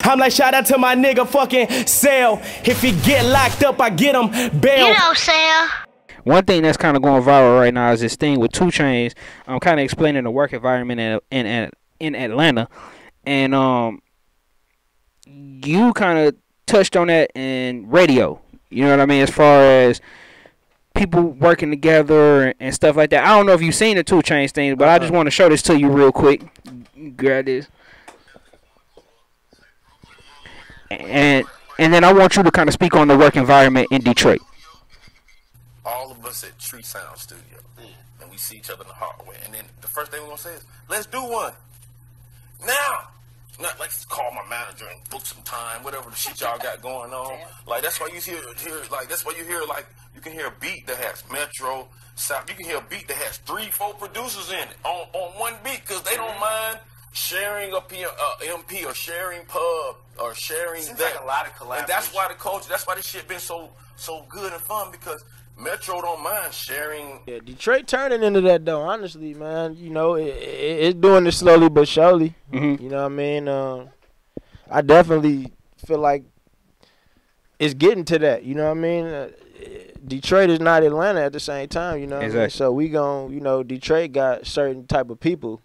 I'm like, shout out to my nigga fucking Cell. If he get locked up, I get him bail. You know, Cell. One thing that's kind of going viral right now is this thing with 2 Chainz. I'm kind of explaining the work environment in Atlanta, and you kind of touched on that in radio. You know what I mean, as far as people working together and stuff like that. I don't know if you've seen the 2 Chainz thing, but I just want to show this to you real quick. Grab this, and then I want you to kind of speak on the work environment in Detroit. All of us at Tree Sound Studio, and we see each other in the hallway, and then the first thing we're gonna say is, "Let's do one now." Not like call my manager and book some time, whatever the shit y'all got going on. Like that's why you hear like that's why you hear like you can hear a beat that has Metro, South. You can hear a beat that has 3-4 producers in it on one beat because they don't mind sharing a MP or sharing pub or sharing Seems that. like a lot of collaboration. And that's why the culture. That's why this shit been so good and fun because Metro don't mind sharing. Yeah, Detroit turning into that though. Honestly, man, you know it's doing it slowly but surely. You know what I mean? I definitely feel like it's getting to that. You know what I mean? Detroit is not Atlanta at the same time. You know what I mean? So we gon' you know, Detroit got certain type of people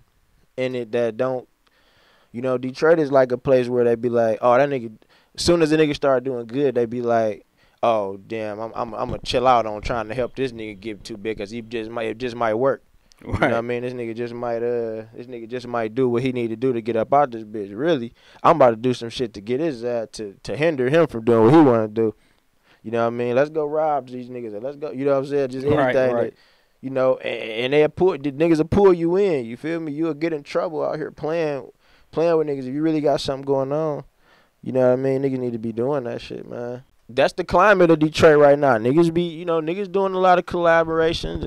in it that don't. You know, Detroit is like a place where they be like, oh, that nigga. As soon as the nigga start doing good, they be like, oh damn, I'm gonna chill out on trying to help this nigga get too big because it just might work. Right. You know what I mean? This nigga just might do what he need to do to get up out this bitch. Really, I'm about to do some shit to get his ass to hinder him from doing what he want to do. You know what I mean? Let's go rob these niggas. Let's go. You know what I'm saying? Just anything that, you know, and the niggas will pull you in. You feel me? You'll get in trouble out here playing with niggas if you really got something going on. You know what I mean? Niggas need to be doing that shit, man. That's the climate of Detroit right now. Niggas doing a lot of collaborations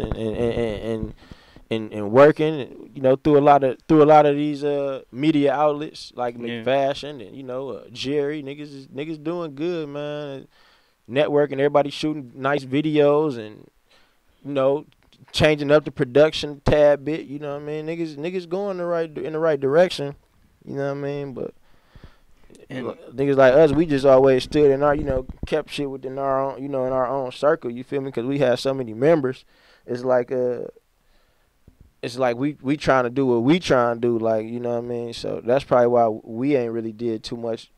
and working, you know, through a lot of these media outlets like McFashion and, you know, Jerry. Niggas doing good, man. Networking, everybody shooting nice videos and, you know, changing up the production a tad bit. You know what I mean? Niggas going in the right direction. You know what I mean? But and niggas like us, we just always stood in our, you know, kept shit within our own, you know, in our own circle. You feel me? Because we had so many members. It's like we trying to do what we trying to do. Like, you know what I mean? So that's probably why we ain't really did too much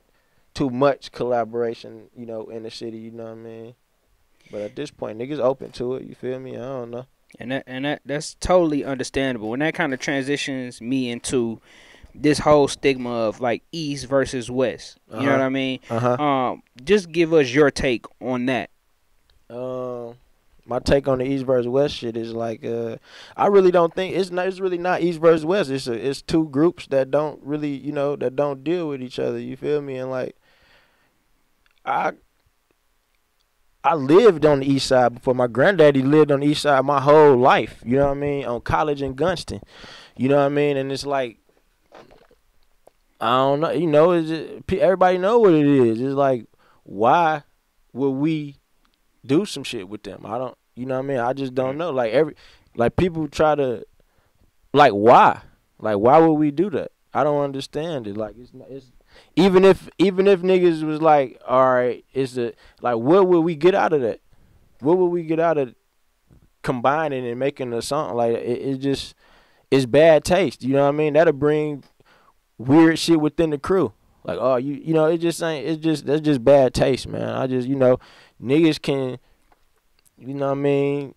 collaboration, you know, in the city. You know what I mean? But at this point, niggas open to it. You feel me? I don't know. And that's totally understandable. And that kind of transitions me into this whole stigma of like East versus West. You know what I mean? Just give us your take on that. My take on the East versus West shit is like, I really don't think it's really not East versus West. It's two groups that don't really, you know, that don't deal with each other. You feel me? And like, I lived on the East Side before. My granddaddy lived on the East Side my whole life. You know what I mean? On College in Gunston. You know what I mean? And it's like, I don't know. You know, everybody know what it is. It's like, why would we do some shit with them? I don't. You know what I mean? I just don't know. Like people try to, like, why? Like, why would we do that? I don't understand it. Like, it's even if niggas was like, all right, like, what would we get out of that? What would we get out of combining and making a song? Like, it's bad taste. You know what I mean? That'll bring weird shit within the crew. Like, oh, you know, that's just bad taste, man. I just, you know, niggas can, you know what I mean?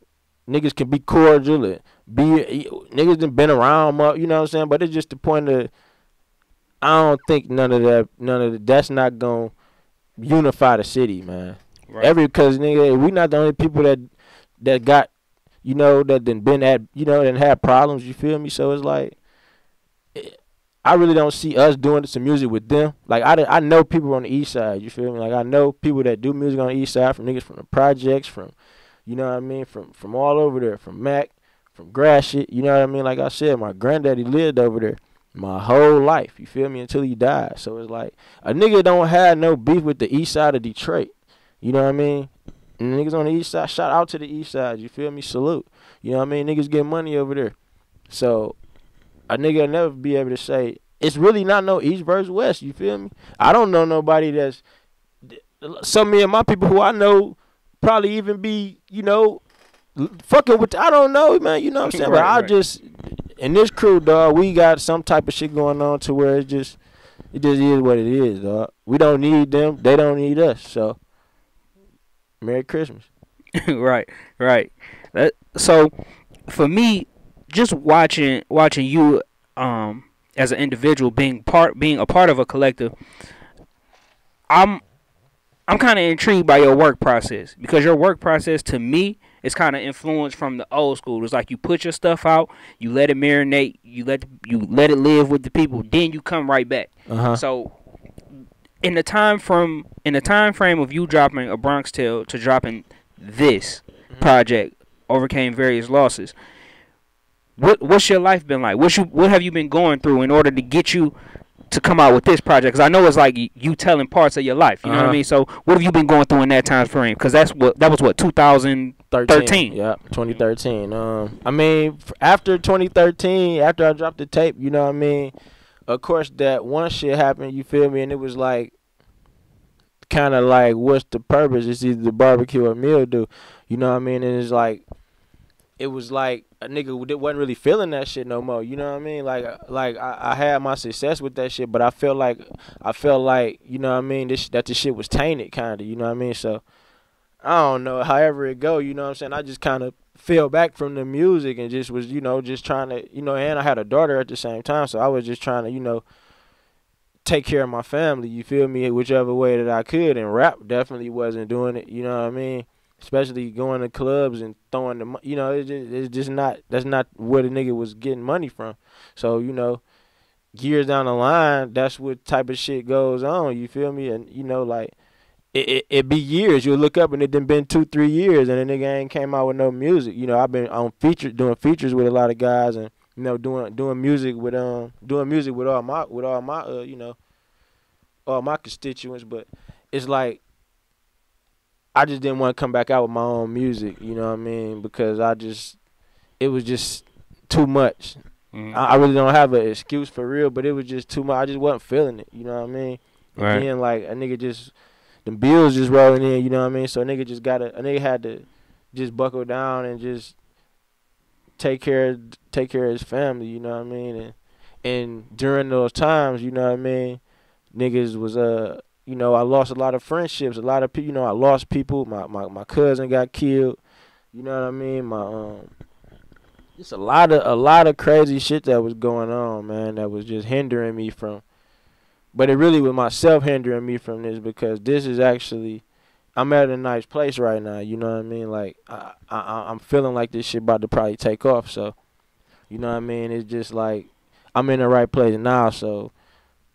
Niggas can be cordial and niggas done been around, you know what I'm saying? But it's just the point of, I don't think none of that's not gonna unify the city, man. Right. Because nigga, we not the only people that got, you know, that done been at, you know, and had problems. You feel me? So it's like, I really don't see us doing some music with them. Like, I know people on the East Side, you feel me? Like, I know people that do music on the East Side, from niggas from the projects, from, you know what I mean, from all over there, from Mac, from Gratiot, you know what I mean? Like I said, my granddaddy lived over there my whole life, you feel me, until he died. So it's like, a nigga don't have no beef with the East Side of Detroit, you know what I mean? And niggas on the East Side, shout out to the East Side, you feel me? Salute. You know what I mean? Niggas get money over there. So a nigga will never be able to say, it's really not no East versus West. You feel me? I don't know nobody that's some of my people who I know probably even be, you know, fucking with. I don't know, man. You know what I'm saying? Right, I just in this crew, dog. We got some type of shit going on to where it just is what it is, dog. We don't need them. They don't need us. So, Merry Christmas. Right. So, for me, just watching you as an individual being a part of a collective, I'm kind of intrigued by your work process, because your work process to me is kind of influenced from the old school. It's like you put your stuff out, you let it marinate, you let it live with the people, then you come right back. So in the time frame of you dropping A Bronx Tale to dropping this project, Overcame Various Losses, what's your life been like? What have you been going through in order to get you to come out with this project? Because I know it's like you telling parts of your life. You know what I mean? So what have you been going through in that time frame? Because that was what, 2013? Yeah, 2013. I mean, after 2013, after I dropped the tape, you know what I mean? Of course, that one shit happened, you feel me? And it was like, kind of like, what's the purpose? It's either the barbecue or meal do. You know what I mean? And it's like, it was like a nigga wasn't really feeling that shit no more. You know what I mean? Like I had my success with that shit, but I felt like, you know what I mean, that the shit was tainted, kind of. You know what I mean? So I don't know. However it go, you know what I'm saying? I just kind of fell back from the music and just was, you know, just trying to, you know, and I had a daughter at the same time, so I was just trying to, you know, take care of my family. You feel me? Whichever way that I could, and rap definitely wasn't doing it. You know what I mean? Especially going to clubs and throwing the, you know, it's just not, that's not where the nigga was getting money from. So, you know, years down the line, that's what type of shit goes on. You feel me? And, you know, like, it be years. You'll look up and it done been 2-3 years and the nigga ain't came out with no music. You know, I've been on doing features with a lot of guys, and, you know, doing music with all my you know, all my constituents. But it's like, I just didn't want to come back out with my own music, you know what I mean? Because it was just too much. I really don't have an excuse for real, but it was just too much. I just wasn't feeling it, you know what I mean? Right. And then, like, a nigga just, the bills just rolling in, you know what I mean? So a nigga had to just buckle down and just take care of his family, you know what I mean? And during those times, you know what I mean, niggas was, you know, I lost a lot of friendships, a lot of people, you know, I lost people. My cousin got killed, you know what I mean? Just a lot of crazy shit that was going on, man, that was just hindering me from, but it really was myself hindering me from this, because this is actually, I'm at a nice place right now, you know what I mean? Like, I'm feeling like this shit about to probably take off, so, you know what I mean? It's just like, I'm in the right place now, so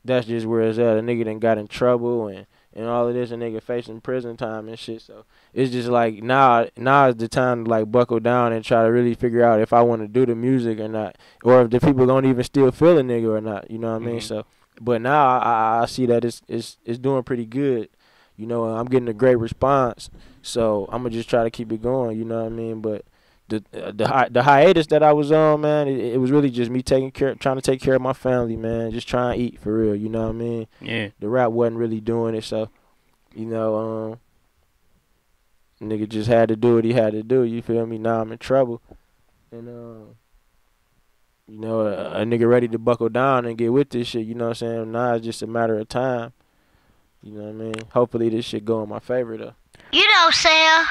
that's just where it's at. A nigga done got in trouble and all of this, a nigga facing prison time and shit. So it's just like, now is the time to, like, buckle down and try to really figure out if I want to do the music or not, or if the people don't even still feel a nigga or not. You know what I mean? So, but now I see that it's doing pretty good. You know, I'm getting a great response. So I'm gonna just try to keep it going. You know what I mean? But the hiatus that I was on, man, it was really just me trying to take care of my family, man. Just trying to eat for real, you know what I mean? Yeah. The rap wasn't really doing it, so, you know, nigga just had to do what he had to do, you feel me? Now I'm in trouble. And, you know, a nigga ready to buckle down and get with this shit, you know what I'm saying? Now it's just a matter of time. You know what I mean? Hopefully this shit go in my favor, though. You know, Sam.